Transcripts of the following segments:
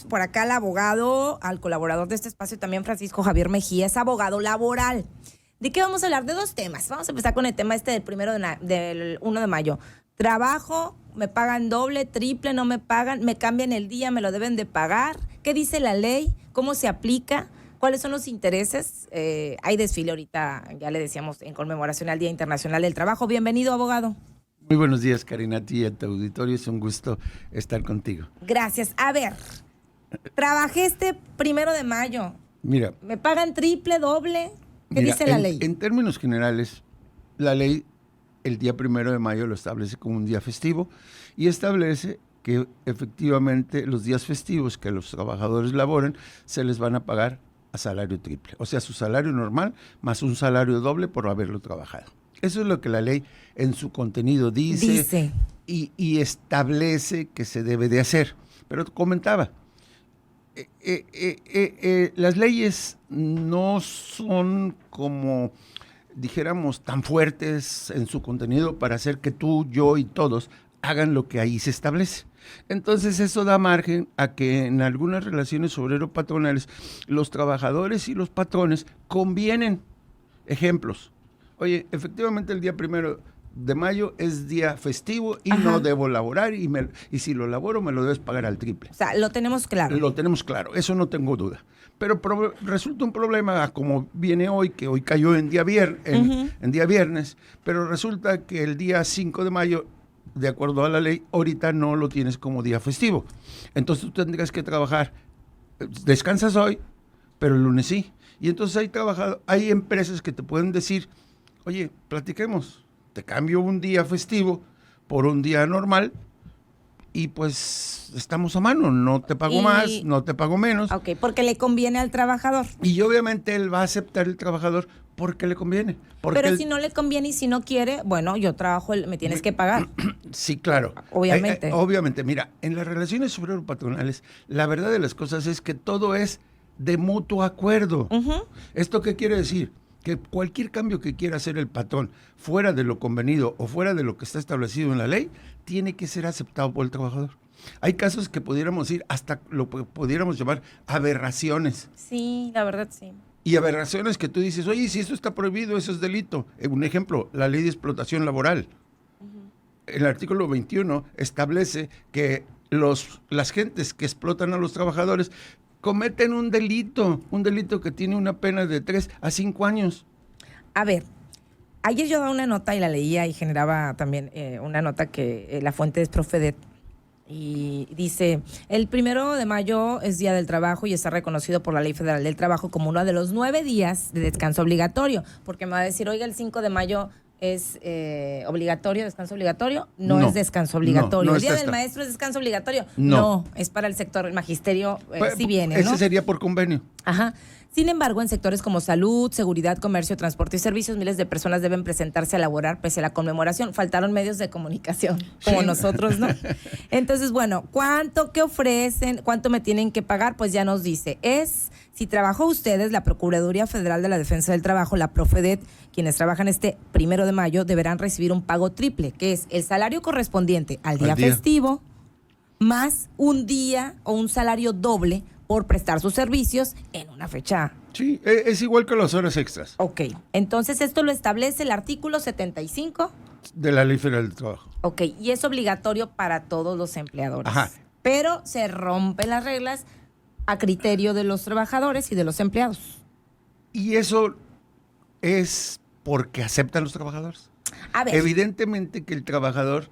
Por acá el abogado, al colaborador de este espacio también, Francisco Javier Mejía, es abogado laboral. ¿De qué vamos a hablar? De dos temas. Vamos a empezar con el tema del 1 de mayo. Trabajo, me pagan doble, triple, no me pagan, me cambian el día, me lo deben de pagar. ¿Qué dice la ley? ¿Cómo se aplica? ¿Cuáles son los intereses? Hay desfile ahorita, ya le decíamos, en conmemoración al Día Internacional del Trabajo. Bienvenido, abogado. Muy buenos días, Karina, a ti y a tu auditorio. Es un gusto estar contigo. Gracias. A ver, trabajé este 1 de mayo. Mira. ¿Me pagan triple, doble? ¿Qué dice la ley? En términos generales, la ley el día 1 de mayo lo establece como un día festivo y establece que efectivamente los días festivos que los trabajadores laboren se les van a pagar a salario triple. O sea, su salario normal más un salario doble por haberlo trabajado. Eso es lo que la ley en su contenido dice. Y establece que se debe de hacer. Pero comentaba, las leyes no son como, dijéramos, tan fuertes en su contenido para hacer que tú, yo y todos hagan lo que ahí se establece. Entonces eso da margen a que en algunas relaciones obrero-patronales los trabajadores y los patrones convienen. Ejemplos. Oye, efectivamente el día 1 de mayo es día festivo y no debo laborar y si lo laboro me lo debes pagar al triple. O sea, lo tenemos claro. Lo tenemos claro, eso no tengo duda. Pero resulta un problema como viene hoy, que hoy cayó en día viernes, pero resulta que el día 5 de mayo, de acuerdo a la ley, ahorita no lo tienes como día festivo. Entonces tú tendrías que trabajar, descansas hoy, pero el lunes sí. Y entonces hay empresas que te pueden decir, oye, platiquemos, te cambio un día festivo por un día normal y pues estamos a mano, no te pago más, no te pago menos. Ok, porque le conviene al trabajador. Y obviamente él va a aceptar el trabajador porque le conviene. Pero si no le conviene y si no quiere, bueno, yo trabajo, me tienes que pagar. Sí, claro. Obviamente. Obviamente, mira, en las relaciones obrero-patronales, la verdad de las cosas es que todo es de mutuo acuerdo. ¿Esto qué quiere decir? Que cualquier cambio que quiera hacer el patrón fuera de lo convenido o fuera de lo que está establecido en la ley, tiene que ser aceptado por el trabajador. Hay casos que pudiéramos ir hasta lo que pudiéramos llamar aberraciones. Sí, la verdad sí. Y aberraciones que tú dices, oye, si eso está prohibido, eso es delito. Un ejemplo, la ley de explotación laboral. El artículo 21 establece que las gentes que explotan a los trabajadores cometen un delito que tiene una pena de 3 a 5 años. A ver, ayer yo daba una nota y la leía y generaba también una nota que la fuente es Profedet y dice, el 1 de mayo es Día del Trabajo y está reconocido por la Ley Federal del Trabajo como uno de los 9 días de descanso obligatorio, porque me va a decir, oiga, el 5 de mayo es obligatorio, descanso obligatorio. No es descanso obligatorio. ¿El Día del Maestro es descanso obligatorio? No, es para el sector, el magisterio, sí viene, ¿no? Ese sería por convenio. Ajá. Sin embargo, en sectores como salud, seguridad, comercio, transporte y servicios, miles de personas deben presentarse a laborar pese a la conmemoración. Faltaron medios de comunicación, como nosotros, ¿no? Entonces, bueno, ¿qué ofrecen? ¿Cuánto me tienen que pagar? Pues ya nos dice. Si trabajó ustedes, la Procuraduría Federal de la Defensa del Trabajo, la Profedet, quienes trabajan este 1 de mayo, deberán recibir un pago triple, que es el salario correspondiente al día festivo, más un día o un salario doble por prestar sus servicios en una fecha. Sí, es igual que las horas extras. Ok, entonces esto lo establece el artículo 75. De la Ley Federal del Trabajo. Ok, y es obligatorio para todos los empleadores. Ajá. Pero se rompen las reglas a criterio de los trabajadores y de los empleados. Y eso es porque aceptan los trabajadores. A ver. Evidentemente que el trabajador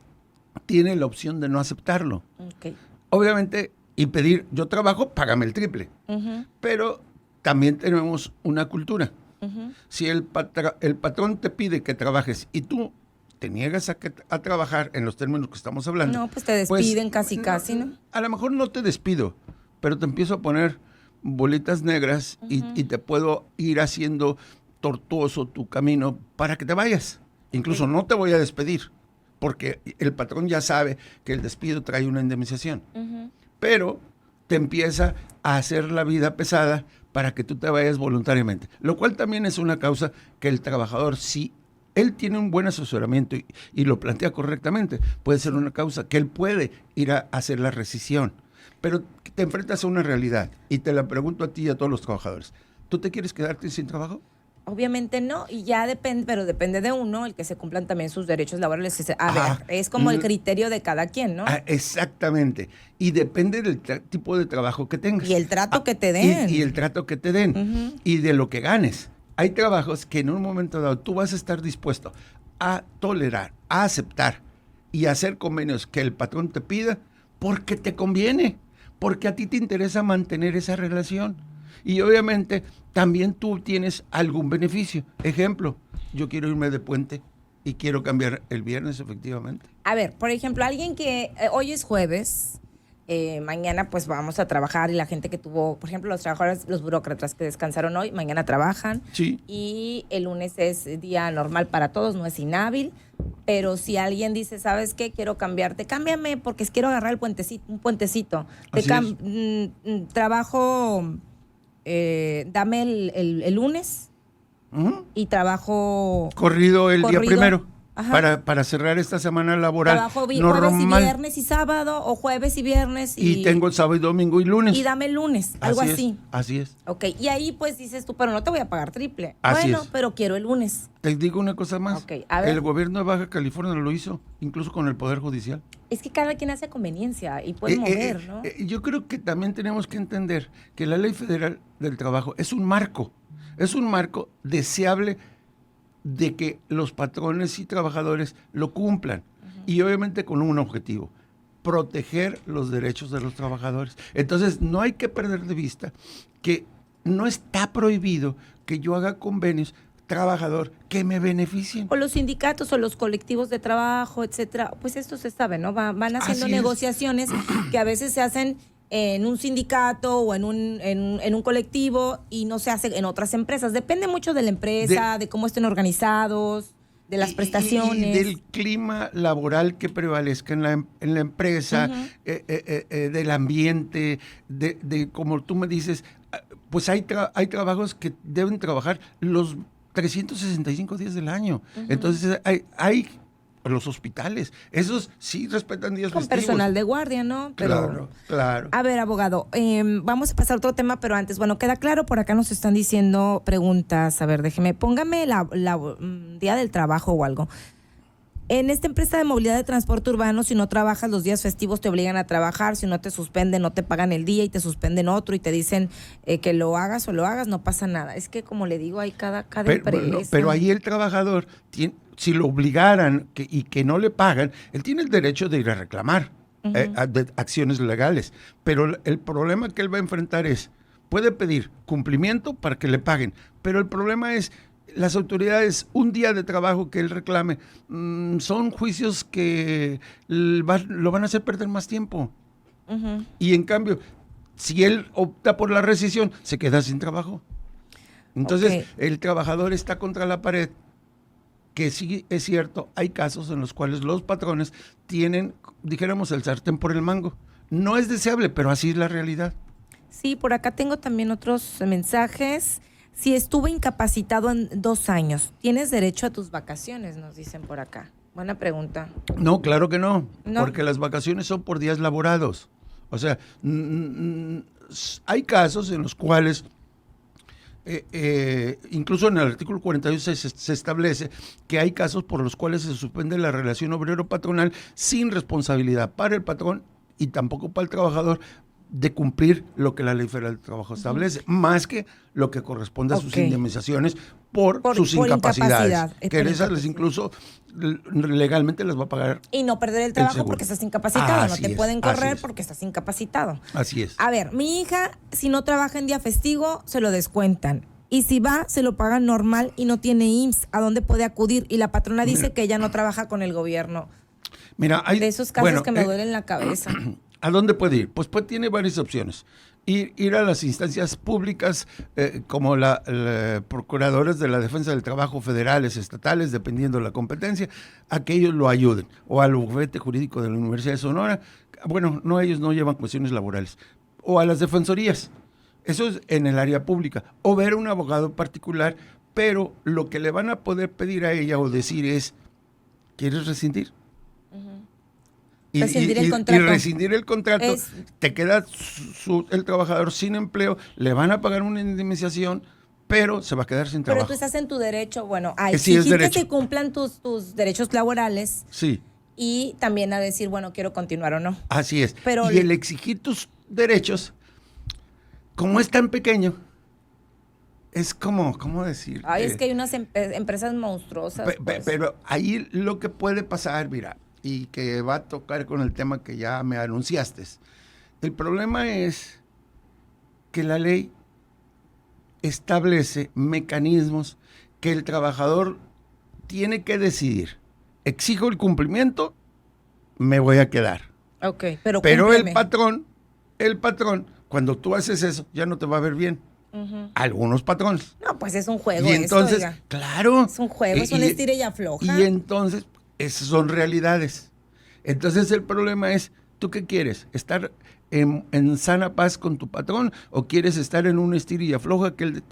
tiene la opción de no aceptarlo. Okay. Obviamente, y pedir, yo trabajo, págame el triple. Pero también tenemos una cultura. Si el patrón te pide que trabajes y tú te niegas a trabajar en los términos que estamos hablando. No, pues te despiden casi, ¿no? A lo mejor no te despido, pero te empiezo a poner bolitas negras y te puedo ir haciendo tortuoso tu camino para que te vayas. Incluso no te voy a despedir, porque el patrón ya sabe que el despido trae una indemnización. Pero te empieza a hacer la vida pesada para que tú te vayas voluntariamente, lo cual también es una causa que el trabajador, si él tiene un buen asesoramiento y lo plantea correctamente, puede ser una causa que él puede ir a hacer la rescisión. Pero te enfrentas a una realidad y te la pregunto a ti y a todos los trabajadores. ¿Tú te quieres quedarte sin trabajo? Obviamente no, y ya depende, pero depende de uno, el que se cumplan también sus derechos laborales. A ver, es como el criterio de cada quien, ¿no? Exactamente. Y depende del tipo de trabajo que tengas. Y el trato que te den. Y el trato que te den. Y de lo que ganes. Hay trabajos que en un momento dado tú vas a estar dispuesto a tolerar, a aceptar y a hacer convenios que el patrón te pida porque te conviene, porque a ti te interesa mantener esa relación. Y obviamente también tú tienes algún beneficio. Ejemplo, yo quiero irme de puente y quiero cambiar el viernes, efectivamente. A ver, por ejemplo, alguien que hoy es jueves, mañana pues vamos a trabajar y la gente que tuvo, por ejemplo, los trabajadores, los burócratas que descansaron hoy, mañana trabajan. Sí. Y el lunes es día normal para todos, no es inhábil. Pero si alguien dice, ¿sabes qué? Quiero cambiarte, cámbiame porque quiero agarrar un puentecito. Trabajo, dame el lunes y trabajo corrido el día primero. Para cerrar esta semana laboral. Trabajo jueves y viernes y sábado, o jueves y viernes. Y tengo el sábado y domingo y lunes. Y dame el lunes, algo así. Así es. Ok, y ahí pues dices tú, pero no te voy a pagar triple. Así bueno, es. Pero quiero el lunes. Te digo una cosa más. Okay, a ver. El gobierno de Baja California lo hizo, incluso con el Poder Judicial. Es que cada quien hace conveniencia y puede mover, ¿no? Yo creo que también tenemos que entender que la Ley Federal del Trabajo es un marco deseable de que los patrones y trabajadores lo cumplan. Y obviamente con un objetivo: proteger los derechos de los trabajadores. Entonces, no hay que perder de vista que no está prohibido que yo haga convenios trabajador que me beneficien. O los sindicatos o los colectivos de trabajo, etcétera. Pues esto se sabe, ¿no? Van haciendo negociaciones que a veces se hacen en un sindicato o en un colectivo y no se hace en otras empresas. Depende mucho de la empresa, de cómo estén organizados, de las prestaciones. Y del clima laboral que prevalezca en la empresa, del ambiente, de como tú me dices, pues hay trabajos que deben trabajar los 365 días del año. Entonces hay los hospitales, esos sí respetan días festivos. Con personal de guardia, ¿no? Pero, claro. A ver, abogado, vamos a pasar a otro tema, pero antes, bueno, queda claro, por acá nos están diciendo preguntas. A ver, póngame la día del trabajo o algo. En esta empresa de movilidad de transporte urbano, si no trabajas los días festivos te obligan a trabajar, si no te suspenden, no te pagan el día y te suspenden otro y te dicen que lo hagas o lo hagas, no pasa nada. Es que, como le digo, hay cada empresa. Pero ahí el trabajador, si lo obligaran y que no le pagan, él tiene el derecho de ir a reclamar acciones legales. Pero el problema que él va a enfrentar puede pedir cumplimiento para que le paguen, pero el problema es las autoridades, un día de trabajo que él reclame, son juicios que lo van a hacer perder más tiempo. Y en cambio, si él opta por la rescisión, se queda sin trabajo. Entonces, el trabajador está contra la pared, que sí es cierto, hay casos en los cuales los patrones tienen, dijéramos, el sartén por el mango. No es deseable, pero así es la realidad. Sí, por acá tengo también otros mensajes. Si estuve incapacitado en 2 años, ¿tienes derecho a tus vacaciones? Nos dicen por acá. Buena pregunta. No, claro que no, porque las vacaciones son por días laborados. O sea, hay casos en los cuales, incluso en el artículo 48 se establece que hay casos por los cuales se suspende la relación obrero-patronal sin responsabilidad para el patrón y tampoco para el trabajador de cumplir lo que la Ley Federal del Trabajo establece, más que lo que corresponde a sus indemnizaciones por sus incapacidades. Que esas incluso legalmente las va a pagar. Y no perder el trabajo porque estás incapacitado. No te pueden correr porque estás incapacitado. Así es. A ver, mi hija, si no trabaja en día festivo, se lo descuentan. Y si va, se lo pagan normal y no tiene IMSS. ¿A dónde puede acudir? Y la patrona dice que ella no trabaja con el gobierno. Mira, hay de esos casos que me duelen la cabeza. ¿A dónde puede ir? Pues tiene varias opciones. Ir a las instancias públicas como la procuradores de la defensa del trabajo federales, estatales, dependiendo de la competencia, a que ellos lo ayuden. O al bufete jurídico de la Universidad de Sonora. Bueno, ellos no llevan cuestiones laborales. O a las defensorías. Eso es en el área pública. O ver a un abogado particular, pero lo que le van a poder pedir a ella o decir es, ¿quieres rescindir? Rescindir el contrato. Y rescindir el contrato, te queda el trabajador sin empleo, le van a pagar una indemnización, pero se va a quedar sin trabajo. Pero tú estás en tu derecho, bueno, a sí, exigir que se cumplan tus derechos laborales. Sí. Y también a decir, bueno, quiero continuar o no. Así es. Pero y el exigir tus derechos, como es tan pequeño, es como, ¿cómo decir? Ay, es que hay unas empresas monstruosas. Pues. Pero ahí lo que puede pasar, mira, y que va a tocar con el tema que ya me anunciaste. El problema es que la ley establece mecanismos que el trabajador tiene que decidir. Exijo el cumplimiento, me voy a quedar. Ok, pero el patrón, cuando tú haces eso, ya no te va a ver bien. Uh-huh. Algunos patrones. No, pues es un juego. Y entonces, esto, claro. Es un juego, es un estira y afloja. Y entonces, esas son realidades. Entonces el problema es, ¿tú qué quieres? ¿Estar en sana paz con tu patrón o quieres estar en un estira y afloja que él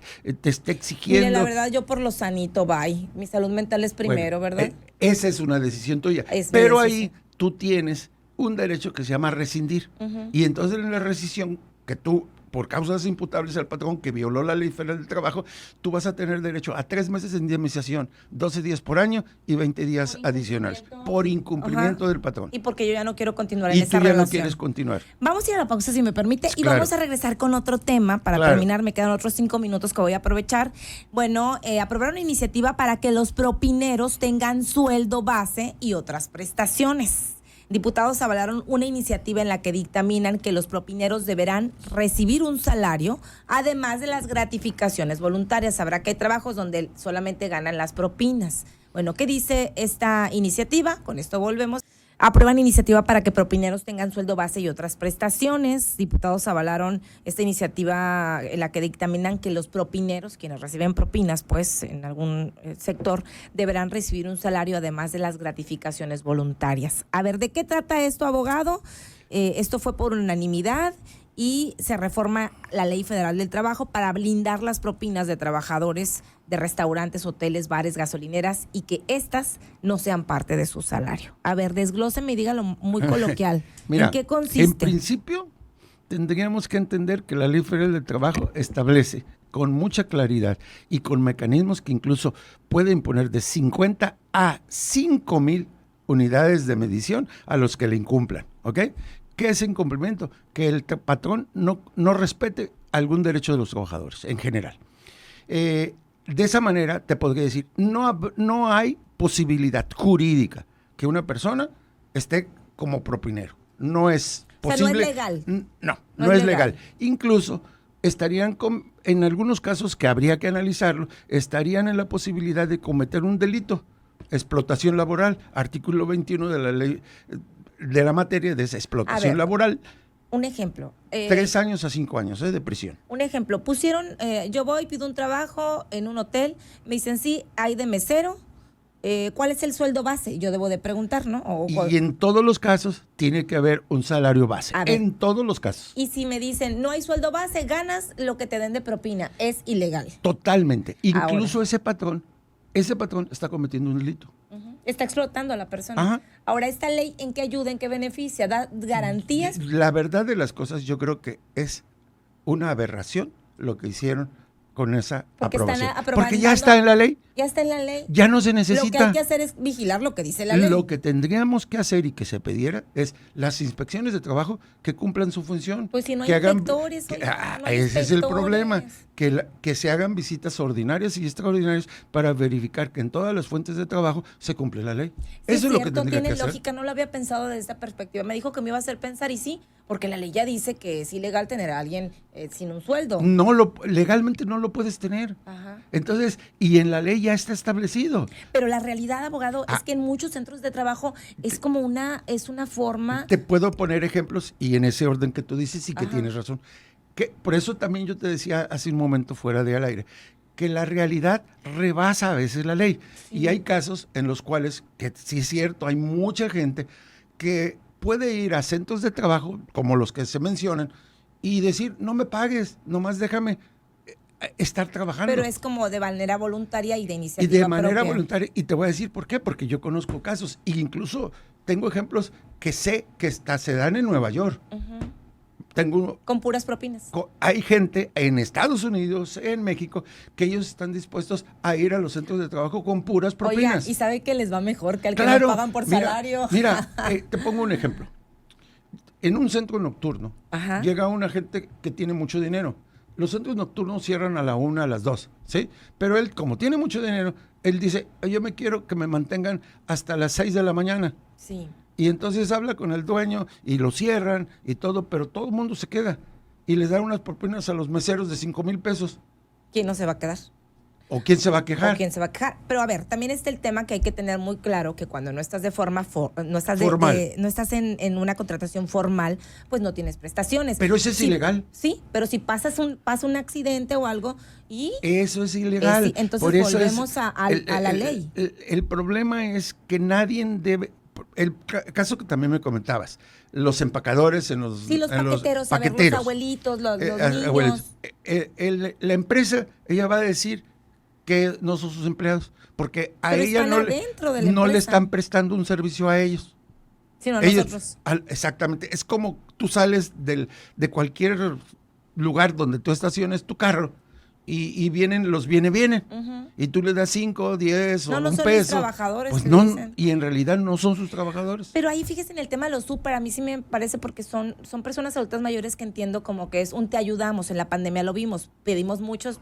te esté exigiendo? Mire, la verdad, yo por lo sanito, bye. Mi salud mental es primero, bueno, ¿verdad? Esa es una decisión tuya. Pero ahí tú tienes un derecho que se llama rescindir. Uh-huh. Y entonces en la rescisión, que tú, por causas imputables al patrón que violó la Ley Federal del Trabajo, tú vas a tener derecho a 3 meses de indemnización, 12 días por año y 20 días adicionales por incumplimiento Ajá. del patrón. Y porque yo ya no quiero continuar en esa relación. Y tú ya no quieres continuar. Vamos a ir a la pausa, si me permite, y claro. vamos a regresar con otro tema para terminar. Me quedan otros 5 minutos que voy a aprovechar. Bueno, aprobar una iniciativa para que los propineros tengan sueldo base y otras prestaciones. Diputados avalaron una iniciativa en la que dictaminan que los propineros deberán recibir un salario, además de las gratificaciones voluntarias. Sabrá que hay trabajos donde solamente ganan las propinas. Bueno, ¿qué dice esta iniciativa? Con esto volvemos. Aprueban iniciativa para que propineros tengan sueldo base y otras prestaciones. Diputados avalaron esta iniciativa en la que dictaminan que los propineros, quienes reciben propinas, pues en algún sector, deberán recibir un salario además de las gratificaciones voluntarias. A ver, ¿de qué trata esto, abogado? Esto fue por unanimidad y se reforma la Ley Federal del Trabajo para blindar las propinas de trabajadores de restaurantes, hoteles, bares, gasolineras y que estas no sean parte de su salario. A ver, desglóseme y dígalo muy coloquial. Mira, ¿en qué consiste? En principio, tendríamos que entender que la Ley Federal del Trabajo establece con mucha claridad y con mecanismos que incluso pueden poner de 50 a 5,000 unidades de medición a los que le incumplan, ¿ok? ¿Qué es incumplimiento? Que el patrón no respete algún derecho de los trabajadores en general. De esa manera te podría decir, no hay posibilidad jurídica que una persona esté como propinero. No es posible. O sea, no es legal. No es legal. Incluso estarían, en algunos casos que habría que analizarlo, estarían en la posibilidad de cometer un delito. Explotación laboral, artículo 21 de la ley de la materia de explotación laboral. Un ejemplo. 3 años a 5 años de prisión. Un ejemplo. Yo voy, pido un trabajo en un hotel, me dicen, sí, hay de mesero. ¿Cuál es el sueldo base? Yo debo de preguntar, ¿no? Y en todos los casos tiene que haber un salario base. En todos los casos. Y si me dicen, no hay sueldo base, ganas lo que te den de propina. Es ilegal. Totalmente. Incluso ese patrón está cometiendo un delito. Uh-huh. Está explotando a la persona. Ajá. Ahora, ¿esta ley en qué ayuda, en qué beneficia? ¿Da garantías? La verdad de las cosas, yo creo que es una aberración lo que hicieron con esa aprobación. Porque ya está en la ley. Ya está en la ley. Ya no se necesita. Lo que hay que hacer es vigilar lo que dice la ley. Lo que tendríamos que hacer y que se pidiera es las inspecciones de trabajo que cumplan su función. Pues si no hay inspectores. Ese es el problema. Que se hagan visitas ordinarias y extraordinarias para verificar que en todas las fuentes de trabajo se cumple la ley. Sí, eso es lo que tendría que hacer. Tiene lógica, no lo había pensado desde esta perspectiva. Me dijo que me iba a hacer pensar y sí, porque la ley ya dice que es ilegal tener a alguien sin un sueldo. Legalmente no lo puedes tener. Ajá. Entonces, y en la ley ya está establecido. Pero la realidad, abogado, es que en muchos centros de trabajo es como una forma. Te puedo poner ejemplos y en ese orden que tú dices y que tienes razón. Por eso también yo te decía hace un momento fuera de al aire, que la realidad rebasa a veces la ley. Sí. Y hay casos en los cuales, que sí es cierto, hay mucha gente que puede ir a centros de trabajo, como los que se mencionan, y decir, no me pagues, nomás déjame estar trabajando. Pero es como de manera voluntaria y de Y iniciativa de manera propia. voluntaria, y te voy a decir por qué, porque yo conozco casos, e incluso tengo ejemplos que sé que se dan en Nueva York. Ujú. Tengo, Con puras propinas. hay gente en Estados Unidos, en México, que ellos están dispuestos a ir a los centros de trabajo con puras Oiga, propinas. y sabe que les va mejor que al que Claro, le pagan por salario. Mira, te pongo un ejemplo. En un centro nocturno Ajá. llega una gente que tiene mucho dinero. Los centros nocturnos cierran a la 1, a las 2, ¿sí? Pero él, como tiene mucho dinero, él dice, yo me quiero que me mantengan hasta las 6 de la mañana. Sí. Y entonces habla con el dueño y lo cierran y todo, pero todo el mundo se queda. Y les dan unas propinas a los meseros de 5,000 pesos. ¿Quién no se va a quedar? ¿O quién se va a quejar? ¿O quién se va a quejar? Pero a ver, también está el tema que hay que tener muy claro que cuando no estás de forma no estás Formal. no estás en una contratación formal, pues no tienes prestaciones. Pero eso es ilegal. Sí, pero si pasa un accidente o algo y Eso es ilegal. entonces Por eso volvemos a la ley. El problema es que nadie debe... Caso que también me comentabas, los empacadores en los... Sí, los en paqueteros, a ver, los abuelitos, los niños. abuelitos. La empresa, ella va a decir que no son sus empleados, porque a Pero ella están adentro de la no le empresa. están prestando un servicio a ellos. Sino Ellos, nosotros. exactamente, es como tú sales de cualquier lugar donde tú estaciones tu carro y vienen los vienen. Ujú. Y tú le das 5, 10 No, o no un son mis peso. trabajadores, Pues te no, dicen. y en realidad no son sus trabajadores. Pero ahí fíjese en el tema de los súper, a mí sí me parece porque son personas adultas mayores que entiendo como que es un te ayudamos, en la pandemia lo vimos, pedimos muchos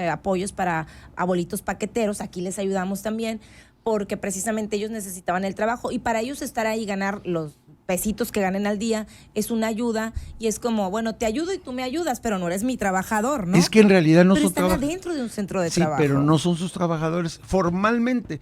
apoyos para abuelitos paqueteros, aquí les ayudamos también porque precisamente ellos necesitaban el trabajo y para ellos estar ahí y ganar los pesitos que ganen al día es una ayuda y es como, bueno, te ayudo y tú me ayudas, pero no eres mi trabajador, ¿no? Es que en realidad no pero son están trabajadores. adentro de un centro de Sí, trabajo. pero no son sus trabajadores. Formalmente,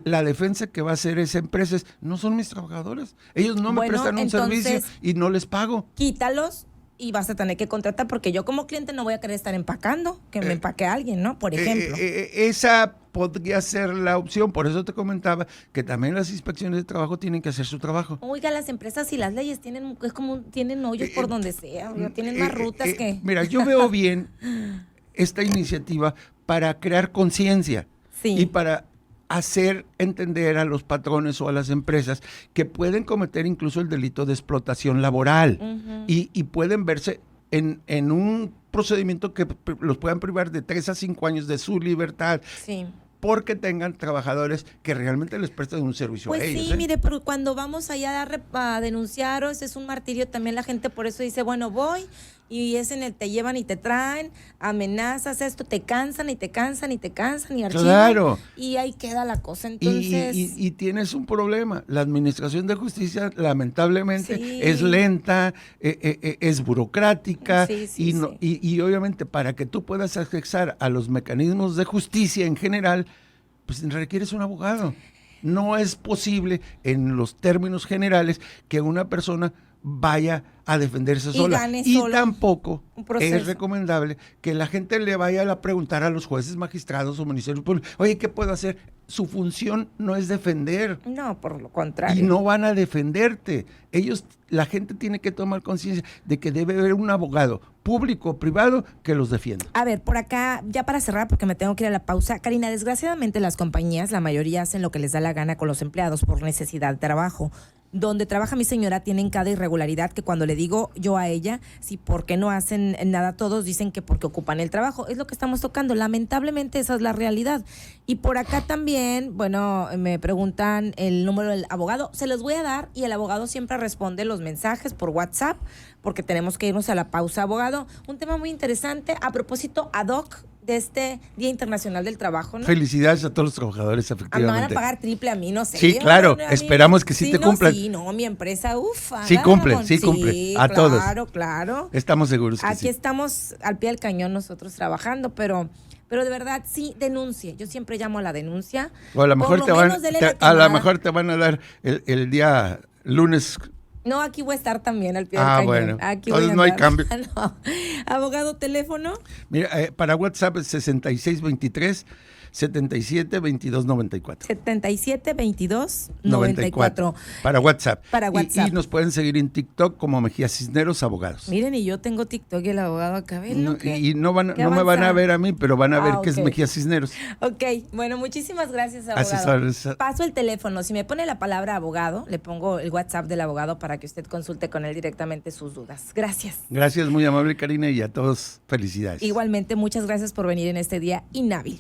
la defensa que va a hacer esa empresa es, no son mis trabajadores. Ellos no me Bueno, prestan un entonces, servicio y no les pago. Quítalos y vas a tener que contratar porque yo como cliente no voy a querer estar empacando, que me empaque alguien, ¿no? Por ejemplo. Esa podría ser la opción, por eso te comentaba que también las inspecciones de trabajo tienen que hacer su trabajo. Oiga, las empresas y las leyes tienen hoyos por donde sea, oiga, tienen más rutas que... Mira, yo veo bien esta iniciativa para crear conciencia Sí. y para hacer entender a los patrones o a las empresas que pueden cometer incluso el delito de explotación laboral Ujú. y pueden verse en un procedimiento que los puedan privar de 3 a 5 años de su libertad Sí. porque tengan trabajadores que realmente les presten un servicio Pues a ellos. sí, mire, pero cuando vamos allá a denunciar, es un martirio también la gente, por eso dice, bueno, voy y es en el te llevan y te traen, amenazas, esto, te cansan y te cansan y te cansan y archivan. Claro. Y ahí queda la cosa, Y entonces... tienes un problema. La administración de justicia, lamentablemente, Sí. es lenta, es burocrática Sí, sí, y, no, sí. y obviamente para que tú puedas accesar a los mecanismos de justicia en general, pues requieres un abogado. No es posible en los términos generales que una persona vaya a defenderse Y sola. gane Y solo tampoco un proceso. es recomendable que la gente le vaya a preguntar a los jueces, magistrados o ministerios públicos, oye, ¿qué puedo hacer? Su función no es defender. No, por lo contrario. Y no van a defenderte. La gente tiene que tomar conciencia de que debe haber un abogado público o privado que los defienda. A ver, por acá, ya para cerrar, porque me tengo que ir a la pausa. Karina, desgraciadamente las compañías, la mayoría hacen lo que les da la gana con los empleados por necesidad de trabajo. Donde trabaja mi señora tienen cada irregularidad que cuando le digo yo a ella, si por qué no hacen nada todos, dicen que porque ocupan el trabajo. Es lo que estamos tocando. Lamentablemente esa es la realidad. Y por acá también, bueno, me preguntan el número del abogado. Se los voy a dar y el abogado siempre responde los mensajes por WhatsApp porque tenemos que irnos a la pausa, abogado. Un tema muy interesante a propósito ad hoc de este Día Internacional del Trabajo, ¿no? Felicidades a todos los trabajadores, Me van a efectivamente. pagar triple a mí, no sé. Sí, claro, A mí- esperamos que sí te no, cumplan. Sí, no, mi empresa, ufa. Sí cumple, sí cumple, Sí, a todos. Claro, claro. Estamos seguros que Aquí sí. estamos al pie del cañón nosotros trabajando, pero de verdad, sí, denuncie. Yo siempre llamo a la denuncia. O a lo mejor Por lo menos dele la a lo quemada. mejor te van a dar el día lunes. No, aquí voy a estar también al pie del Ah, cañón. bueno. Aquí voy Entonces a no hay andar. cambio. No. Abogado, teléfono. Mira, para WhatsApp es 6623 772294. 772294. Para WhatsApp. Para WhatsApp. Y nos pueden seguir en TikTok como Mejía Cisneros Abogados. Miren, y yo tengo TikTok y el abogado acá. No me van a ver a mí, pero van a ver que es Mejía Cisneros. Ok, bueno, muchísimas gracias, abogado. Asesores. Paso el teléfono. Si me pone la palabra abogado, le pongo el WhatsApp del abogado para que usted consulte con él directamente sus dudas. Gracias. Gracias, muy amable, Karina, y a todos felicidades. Igualmente, muchas gracias por venir en este día inhábil.